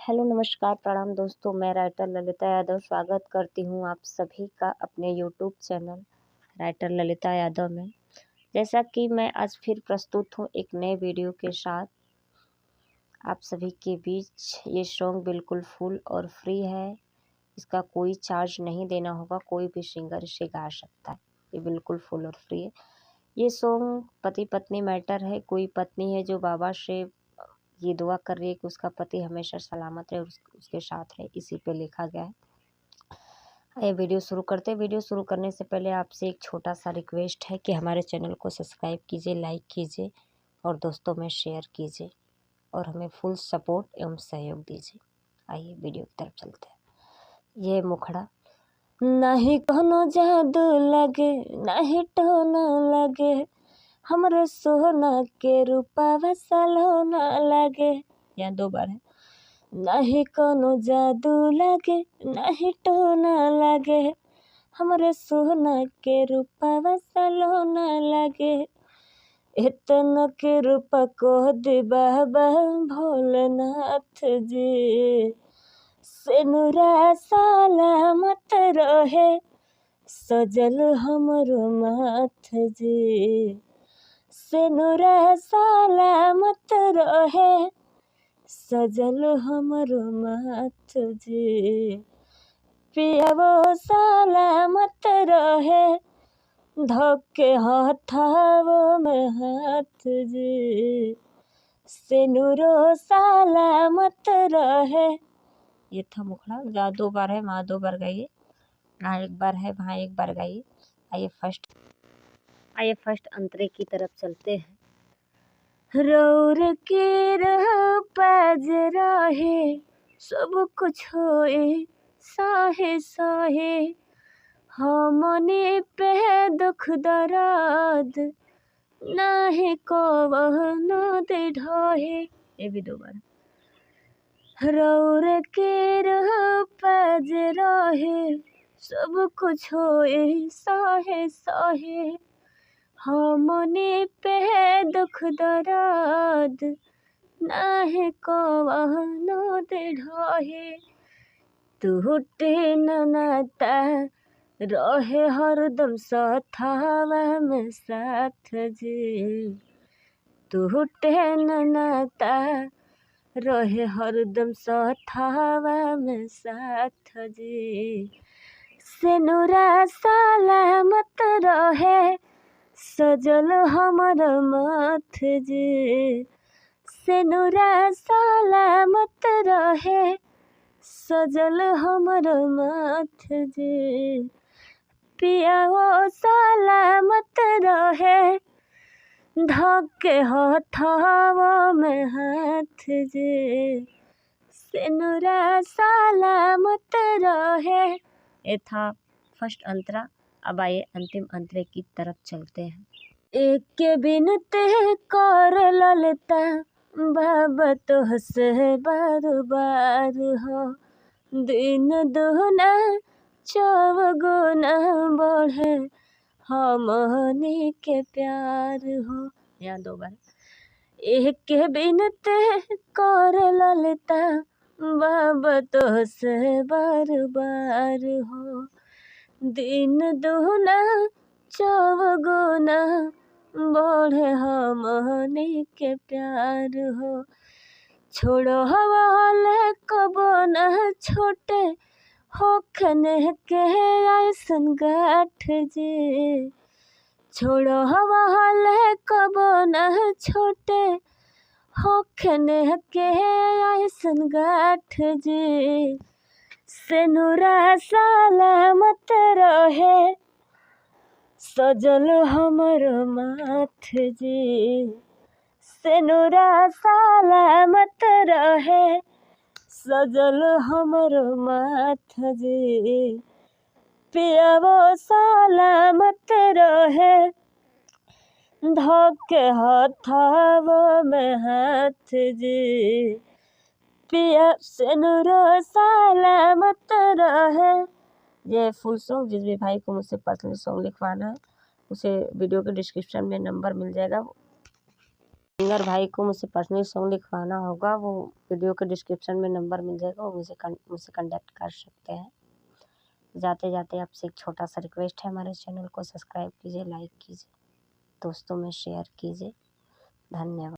Hello नमस्कार प्रणाम दोस्तों, मैं राइटर ललिता यादव स्वागत करती हूँ आप सभी का अपने YouTube channel writer Lalita Yadav में। जैसा कि मैं आज फिर प्रस्तुत हूँ एक नए वीडियो के साथ आप सभी के बीच। ये सॉन्ग बिल्कुल फुल और फ्री है, इसका कोई चार्ज नहीं देना होगा, कोई भी सिंगर इसे गा सकता है। ये बिल्कुल फुल और फ्री है। ये सॉन्ग पति पत्नी मैटर है। कोई पत्नी है जो बाबा से ये दुआ कर रही है कि उसका पति हमेशा सलामत रहे, उसके साथ रहे, इसी पे लिखा गया है। ये वीडियो शुरू करते हैं। वीडियो शुरू करने से पहले आपसे एक छोटा सा रिक्वेस्ट है कि हमारे चैनल को सब्सक्राइब कीजिए, लाइक कीजिए और दोस्तों में शेयर कीजिए और हमें फुल सपोर्ट एवं सहयोग दीजिए। आइए वीडियो की तरफ चलते हैं। ये मुखड़ा नहीं कोनो जादू लगे, नहीं टोना लगे, हमरे सोना के रूपा सलोना लगे। यहाँ 2 बार है। नहीं कोनो जादू लगे, नहीं टोना लगे, हमरे सोना के रूपा सलोना लगे। इतना के रूपा को दे बाबा भोलेनाथ जी, सेनुरा सलामत रहे सजल हमरो माथ जी, सेनुरा सलामत रहे सजल हमरो माथ जी, पियावो सलामत रहे धोके हाथावो में हाथ जी, सेनुरो सलामत रहे। ये था मुखड़ा। जहाँ 2 बार है वहाँ 2 बार गाइए, यहाँ 1 बार है वहाँ 1 बार गाइए। आइए फर्स्ट अंतरे की तरफ चलते हैं। रौर के रह पाज रहे सब कुछ होए साहे साहे, हमने पे दुख दर्द नाहे कवनो दे ढहे। ये भी 2 बार। रौर के रह पाज रहे सब कुछ होए साहे साहे, हमने पे दुख दर्द नाहे कवनो दे ढहे। टूटे न नाता रहे हरदम सथावा में साथ जी, टूटे न नाता रहे हरदम सथावा में साथ जी, सेनुरा सलामत रहे सजल हमर माथ जी, सेनुरा सलामत रहे सजल हमर माथ जी, पियाओ सलामत रहे धोके हाथावा में हाथ जी, सेनुरा सलामत रहे। ये था फर्स्ट अंतरा। अब आइए अंतिम अंतरे की तरफ चलते हैं। एक के बिनते कर ललता बाबा तोहसे बार बार हो, दिन दुना चौगुना बढ़े हमनी के प्यार हो। यहाँ 2 बार। एक के बिनते कर ललता बाबा तोहसे बार बार हो, दिन दुना चौगुना बढ़े हमनी के प्यार हो। छोड़ो हवाले कबो न छोटे होखने के ऐसन गाठ जी, छोड़ो हवाले कबो न छोटे होखने के ऐसन गाठ जी, सेनुरा सलामत रहे सजल हमर माथ जी, सेनुरा सलामत रहे सजल हमर माथ जी, पियावो सलामत रहे धोके हाथावो में हाथ जी, पिया सेनुरा सलामत रहे। ये फुल सॉन्ग जिस भी भाई को मुझसे पर्सनल सॉन्ग लिखवाना है उसे वीडियो के डिस्क्रिप्शन में नंबर मिल जाएगा, सिंगर भाई को मुझसे पर्सनली सॉन्ग लिखवाना होगा, वो वीडियो के डिस्क्रिप्शन में नंबर मिल जाएगा, वो मुझसे कांटेक्ट कर सकते हैं। जाते जाते आपसे एक छोटा सा रिक्वेस्ट है, हमारे चैनल को सब्सक्राइब कीजिए, लाइक कीजिए, दोस्तों में शेयर कीजिए। धन्यवाद।